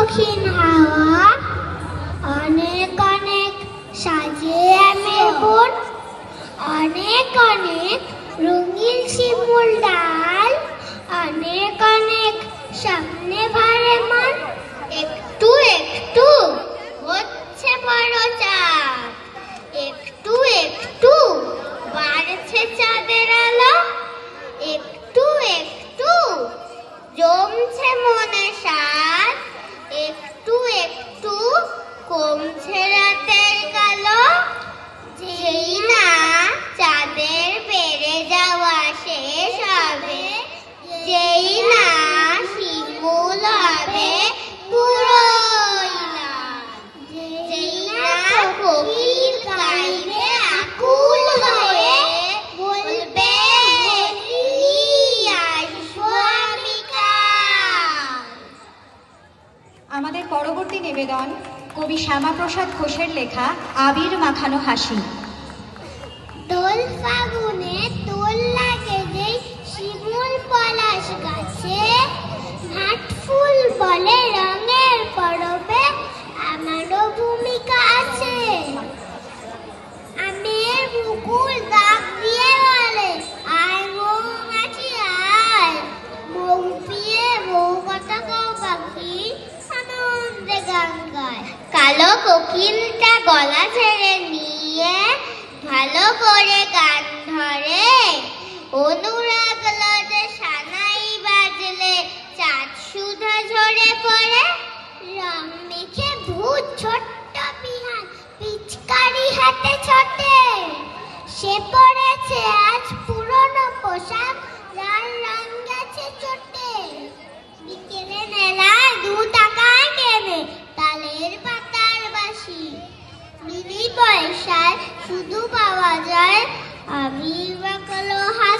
দক্ষিণ হাওয়া, অনেক অনেক সাজে আমের বোন, অনেক অনেক রঙিন শিমুল ডাল, অনেক অনেক সামনে ভারে মান, একটু একটু হচ্ছে বড় চাঁদ, একটু একটু বাড়ছে চাঁদের আলো, একটু একটু জমছে মনে সাজ, একটু একটু কমছে রাতের কালো। যেই না চাঁদের বেড়ে যাওয়া শেষ হবে, যেই না শিমুল হবে পুরোই লাল, যেই না কোকিল গাইবে আকুল হয়ে, বলবে আমাদের পরবর্তী নিবেদন কবি শ্যামাপ্রসাদ ঘোষের লেখা আবির মাখানো হাসি। দোল ফাগুনে দোল লাগে যেই শিমুল পলাশ গাছে, ভাট ফুল বলে রঙের পরবে আমারও ভূমিকা আছে। আমের মুকুল দাগ দিয়ে বলে আয় মৌমাছি আয়, মৌ পিয়ে বউ কথা কও পাখি আনন্দে গান গায়। কালো কোকিলটা গলা ছেড়ে নিয়ে ভালো করে গান ধরে, অনুরাগ লজে সানাই বাজলে চাঁদ সুধা ঝরে পড়ে। রং মেখে ভূত ছোট্ট বিহান পিচকারি হাতে ছোটে, সে পড়েছে আজ পুরনো পোশাক, লাল রং গেছে চটে। বিকেলে মেলায় 2 টাকায় কেনে তালের পাতার বাসি, মিনি পয়সায় শুধু পাওয়া যায় আবির মাখানো হাসি।